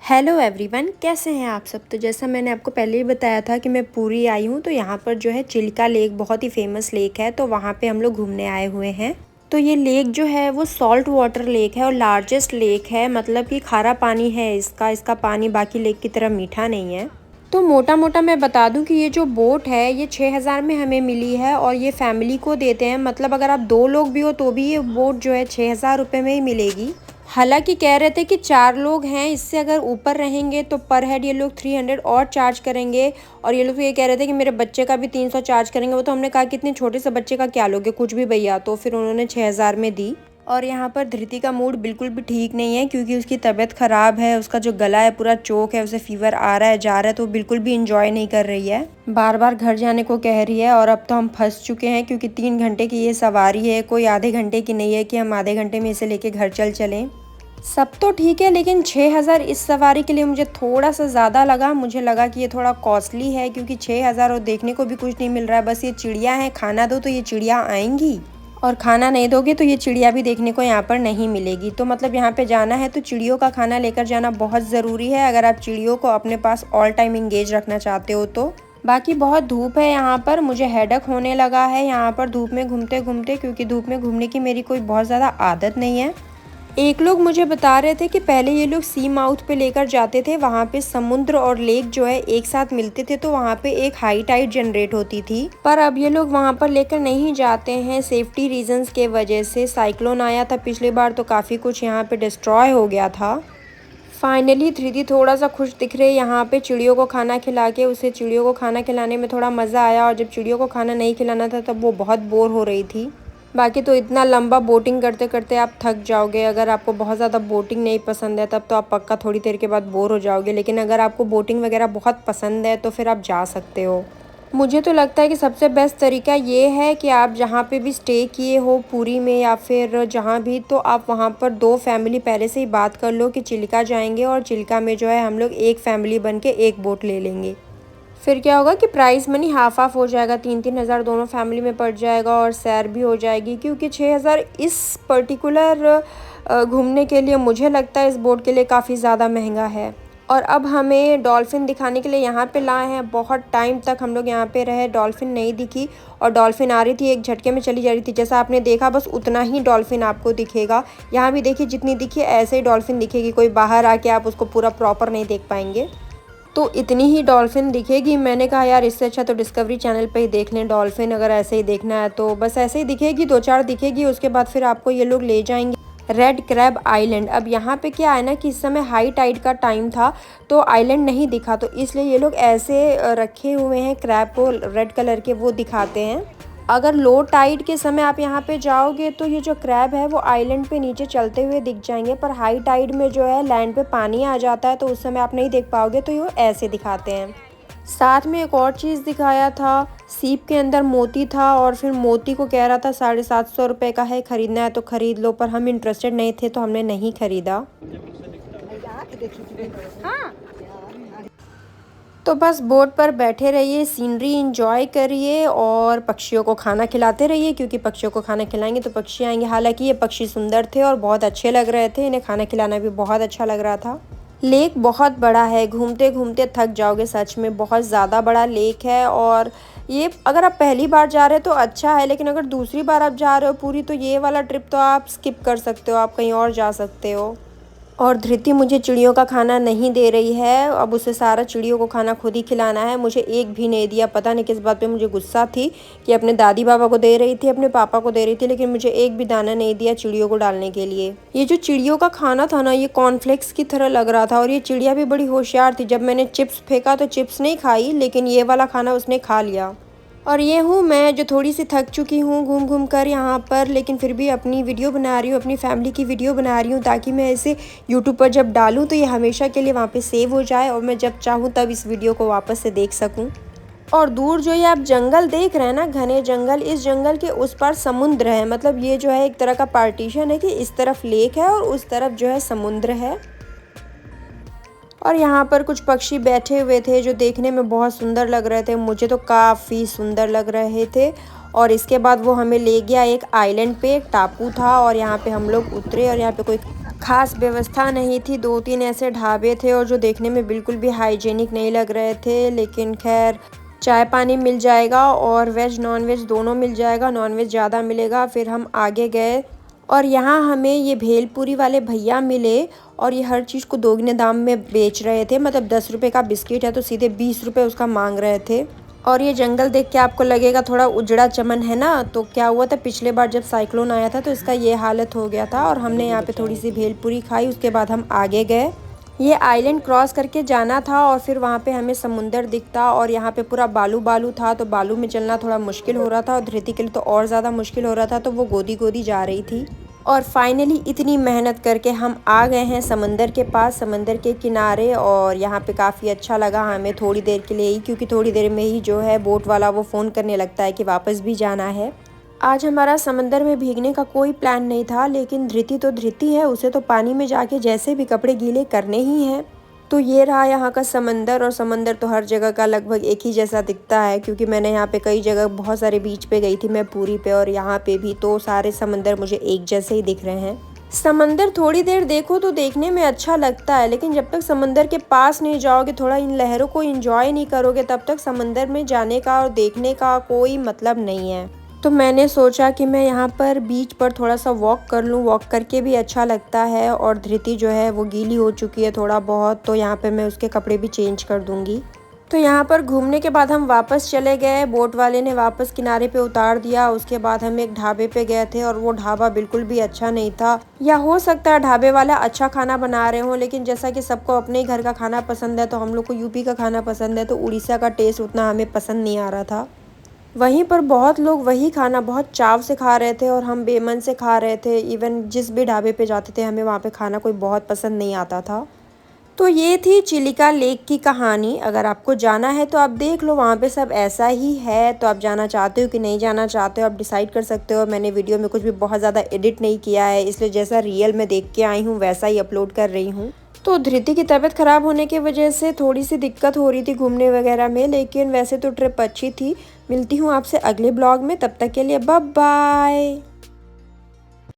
Hello everyone, कैसे हैं आप सब। तो जैसा मैंने आपको पहले ही बताया था कि मैं पूरी आई हूँ। तो यहाँ पर जो है चिल्का लेक बहुत ही फेमस लेक है, तो वहाँ पे हम लोग घूमने आए हुए हैं। तो ये लेक जो है वो सॉल्ट वाटर लेक है और लार्जेस्ट लेक है, मतलब कि खारा पानी है इसका पानी बाकी लेक की तरह मीठा नहीं है। तो मोटा मोटा मैं बता दूं कि ये जो बोट है ये 6,000 में हमें मिली है और ये फैमिली को देते हैं, मतलब अगर आप 2 लोग भी हो तो भी ये बोट जो है 6,000 रुपये में ही मिलेगी। हालांकि कह रहे थे कि 4 लोग हैं, इससे अगर ऊपर रहेंगे तो पर हेड ये लोग 300 और चार्ज करेंगे। और ये लोग तो ये कह रहे थे कि मेरे बच्चे का भी 300 चार्ज करेंगे। वो तो हमने कहा कि इतने छोटे से बच्चे का क्या लोगे, कुछ भी भैया, तो फिर उन्होंने 6,000 में दी। और यहाँ पर धृति का मूड बिल्कुल भी ठीक नहीं है क्योंकि उसकी तबीयत ख़राब है, उसका जो गला है पूरा चोक है, उसे फीवर आ रहा है जा रहा है, तो बिल्कुल भी इंजॉय नहीं कर रही है, बार बार घर जाने को कह रही है। और अब तो हम फंस चुके हैं क्योंकि 3 घंटे की ये सवारी है, कोई आधे घंटे की नहीं है कि हम आधे घंटे में इसे लेके घर चलें। सब तो ठीक है लेकिन 6,000 इस सवारी के लिए मुझे थोड़ा सा ज़्यादा लगा। मुझे लगा कि ये थोड़ा कॉस्टली है क्योंकि 6,000 और देखने को भी कुछ नहीं मिल रहा है। बस ये चिड़िया हैं, खाना दो तो ये चिड़िया आएंगी और खाना नहीं दोगे तो ये चिड़िया भी देखने को यहाँ पर नहीं मिलेगी। तो मतलब यहाँ पे जाना है तो चिड़ियों का खाना लेकर जाना बहुत ज़रूरी है अगर आप चिड़ियों को अपने पास ऑल टाइम इंगेज रखना चाहते हो तो। बाकी बहुत धूप है यहाँ पर, मुझे हेडेक होने लगा है यहाँ पर धूप में घूमते घूमते, क्योंकि धूप में घूमने की मेरी कोई बहुत ज़्यादा आदत नहीं है। एक लोग मुझे बता रहे थे कि पहले ये लोग सी माउथ पे लेकर जाते थे, वहाँ पे समुद्र और लेक जो है एक साथ मिलते थे, तो वहाँ पे एक हाई टाइड जनरेट होती थी। पर अब ये लोग वहाँ पर लेकर नहीं जाते हैं सेफ्टी रीजंस के वजह से। साइक्लोन आया था पिछली बार तो काफ़ी कुछ यहाँ पे डिस्ट्रॉय हो गया था। फाइनली धृति थोड़ा सा खुश दिख रही है यहाँ पे चिड़ियों को खाना खिला के। उसे चिड़ियों को खाना खिलाने में थोड़ा मज़ा आया और जब चिड़ियों को खाना नहीं खिलाना था तब वो बहुत बोर हो रही थी। बाकी तो इतना लंबा बोटिंग करते करते आप थक जाओगे। अगर आपको बहुत ज़्यादा बोटिंग नहीं पसंद है तब तो आप पक्का थोड़ी देर के बाद बोर हो जाओगे, लेकिन अगर आपको बोटिंग वगैरह बहुत पसंद है तो फिर आप जा सकते हो। मुझे तो लगता है कि सबसे बेस्ट तरीका ये है कि आप जहाँ पे भी स्टे किए हो पुरी में या फिर जहाँ भी, तो आप वहाँ पर 2 फैमिली पहले से ही बात कर लो कि चिल्का जाएंगे और चिल्का में जो है हम लोग एक फैमिली बन के एक बोट ले लेंगे। फिर क्या होगा कि प्राइस मनी हाफ हाफ हो जाएगा, 3-3 हज़ार दोनों फैमिली में पड़ जाएगा और सैर भी हो जाएगी। क्योंकि 6,000 इस पर्टिकुलर घूमने के लिए मुझे लगता है इस बोट के लिए काफ़ी ज़्यादा महंगा है। और अब हमें डॉल्फिन दिखाने के लिए यहाँ पे लाए हैं। बहुत टाइम तक हम लोग यहाँ पे रहे, डॉल्फिन नहीं दिखी। और डॉल्फिन आ रही थी एक झटके में चली जा रही थी, जैसा आपने देखा बस उतना ही डॉल्फिन आपको दिखेगा। यहाँ भी देखिए जितनी दिखी ऐसे ही डॉल्फिन दिखेगी, कोई बाहर आके आप उसको पूरा प्रॉपर नहीं देख पाएंगे। तो इतनी ही डॉल्फिन दिखेगी। मैंने कहा यार इससे अच्छा तो डिस्कवरी चैनल पे ही देख लें डॉल्फिन, अगर ऐसे ही देखना है तो बस ऐसे ही दिखेगी, 2-4 दिखेगी। उसके बाद फिर आपको ये लोग ले जाएंगे रेड क्रैब आइलैंड। अब यहाँ पे क्या है ना कि इस समय हाई टाइड का टाइम था तो आइलैंड नहीं दिखा, तो इसलिए ये लोग ऐसे रखे हुए हैं क्रैब को रेड कलर के, वो दिखाते हैं। अगर लो टाइड के समय आप यहाँ पे जाओगे तो ये जो क्रैब है वो आइलैंड पे नीचे चलते हुए दिख जाएंगे, पर हाई टाइड में जो है लैंड पे पानी आ जाता है तो उस समय आप नहीं देख पाओगे, तो ये ऐसे दिखाते हैं। साथ में एक और चीज़ दिखाया था, सीप के अंदर मोती था और फिर मोती को कह रहा था 750 रुपये का है, ख़रीदना है तो ख़रीद लो, पर हम इंटरेस्टेड नहीं थे तो हमने नहीं ख़रीदा। तो बस बोट पर बैठे रहिए, सीनरी एंजॉय करिए और पक्षियों को खाना खिलाते रहिए, क्योंकि पक्षियों को खाना खिलाएंगे तो पक्षी आएंगे। हालांकि ये पक्षी सुंदर थे और बहुत अच्छे लग रहे थे, इन्हें खाना खिलाना भी बहुत अच्छा लग रहा था। लेक बहुत बड़ा है, घूमते घूमते थक जाओगे, सच में बहुत ज़्यादा बड़ा लेक है। और ये अगर आप पहली बार जा रहे हो तो अच्छा है, लेकिन अगर दूसरी बार आप जा रहे हो पूरी तो ये वाला ट्रिप तो आप स्किप कर सकते हो, आप कहीं और जा सकते हो। और धृति मुझे चिड़ियों का खाना नहीं दे रही है, अब उसे सारा चिड़ियों को खाना खुद ही खिलाना है। मुझे एक भी नहीं दिया, पता नहीं किस बात पे मुझे गुस्सा थी कि अपने दादी बाबा को दे रही थी, अपने पापा को दे रही थी, लेकिन मुझे एक भी दाना नहीं दिया चिड़ियों को डालने के लिए। ये जो चिड़ियों का खाना था ना ये कॉर्नफ्लेक्स की तरह लग रहा था, और ये चिड़िया भी बड़ी होशियार थी। जब मैंने चिप्स फेंका तो चिप्स नहीं खाई, लेकिन ये वाला खाना उसने खा लिया। और ये हूँ मैं जो थोड़ी सी थक चुकी हूँ घूम घूम कर यहाँ पर, लेकिन फिर भी अपनी वीडियो बना रही हूँ, अपनी फैमिली की वीडियो बना रही हूँ, ताकि मैं इसे यूट्यूब पर जब डालूँ तो ये हमेशा के लिए वहाँ पे सेव हो जाए और मैं जब चाहूँ तब इस वीडियो को वापस से देख सकूँ। और दूर जो ये आप जंगल देख रहे हैं ना, घने जंगल, इस जंगल के उस पार समुद्र है। मतलब ये जो है एक तरह का पार्टीशन है कि इस तरफ लेक है और उस तरफ जो है समुद्र है। और यहाँ पर कुछ पक्षी बैठे हुए थे जो देखने में बहुत सुंदर लग रहे थे, मुझे तो काफ़ी सुंदर लग रहे थे। और इसके बाद वो हमें ले गया एक आइलैंड पे, एक टापू था, और यहाँ पे हम लोग उतरे और यहाँ पे कोई खास व्यवस्था नहीं थी। 2-3 ऐसे ढाबे थे और जो देखने में बिल्कुल भी हाइजीनिक नहीं लग रहे थे, लेकिन खैर चाय पानी मिल जाएगा और वेज नॉन वेज दोनों मिल जाएगा। नॉन वेज ज़्यादा मिलेगा। फिर हम आगे गए और यहाँ हमें ये भेलपुरी वाले भैया मिले और ये हर चीज़ को दोगुने दाम में बेच रहे थे। मतलब 10 रुपये का बिस्किट है तो सीधे 20 रुपये उसका मांग रहे थे। और ये जंगल देख के आपको लगेगा थोड़ा उजड़ा चमन है ना, तो क्या हुआ था पिछले बार जब साइक्लोन आया था तो इसका ये हालत हो गया था। और हमने यहाँ पे थोड़ी सी भेलपुरी खाई, उसके बाद हम आगे गए। ये आइलैंड क्रॉस करके जाना था और फिर वहाँ पे हमें समुंदर दिखता और यहाँ पे पूरा बालू बालू था, तो बालू में चलना थोड़ा मुश्किल हो रहा था और धृति के लिए तो और ज़्यादा मुश्किल हो रहा था, तो वो गोदी गोदी जा रही थी। और फाइनली इतनी मेहनत करके हम आ गए हैं समंदर के पास, समंदर के किनारे। और यहाँ पे काफ़ी अच्छा लगा हमें थोड़ी देर के लिए ही, क्योंकि थोड़ी देर में ही जो है बोट वाला वो फ़ोन करने लगता है कि वापस भी जाना है। आज हमारा समंदर में भीगने का कोई प्लान नहीं था, लेकिन धृति तो धृति है, उसे तो पानी में जाके जैसे भी कपड़े गीले करने ही हैं। तो ये रहा यहाँ का समंदर। और समंदर तो हर जगह का लगभग एक ही जैसा दिखता है, क्योंकि मैंने यहाँ पे कई जगह बहुत सारे बीच पे गई थी मैं पूरी पे, और यहाँ पे भी तो सारे समंदर मुझे एक जैसे ही दिख रहे हैं। समंदर थोड़ी देर देखो तो देखने में अच्छा लगता है, लेकिन जब तक समंदर के पास नहीं जाओगे, थोड़ा इन लहरों को एंजॉय नहीं करोगे, तब तक समंदर में जाने का और देखने का कोई मतलब नहीं है। तो मैंने सोचा कि मैं यहाँ पर बीच पर थोड़ा सा वॉक कर लूँ, वॉक करके भी अच्छा लगता है। और धृति जो है वो गीली हो चुकी है थोड़ा बहुत, तो यहाँ पे मैं उसके कपड़े भी चेंज कर दूँगी। तो यहाँ पर घूमने के बाद हम वापस चले गए, बोट वाले ने वापस किनारे पे उतार दिया। उसके बाद हम एक ढाबे पे गए थे और वो ढाबा बिल्कुल भी अच्छा नहीं था, या हो सकता है ढाबे वाला अच्छा खाना बना रहे हों, लेकिन जैसा कि सबको अपने ही घर का खाना पसंद है, तो हम लोग को यूपी का खाना पसंद है, तो उड़ीसा का टेस्ट उतना हमें पसंद नहीं आ रहा था। वहीं पर बहुत लोग वही खाना बहुत चाव से खा रहे थे और हम बेमन से खा रहे थे। इवन जिस भी ढाबे पे जाते थे हमें वहाँ पे खाना कोई बहुत पसंद नहीं आता था। तो ये थी चिलिका लेक की कहानी। अगर आपको जाना है तो आप देख लो, वहाँ पे सब ऐसा ही है। तो आप जाना चाहते हो कि नहीं जाना चाहते हो आप डिसाइड कर सकते हो। मैंने वीडियो में कुछ भी बहुत ज़्यादा एडिट नहीं किया है, इसलिए जैसा रियल में देख के आई हूँ वैसा ही अपलोड कर रही हूँ। तो धृति की तबीयत ख़राब होने की वजह से थोड़ी सी दिक्कत हो रही थी घूमने वगैरह में, लेकिन वैसे तो ट्रिप अच्छी थी। मिलती हूँ आपसे अगले ब्लॉग में, तब तक के लिए बाय बाय।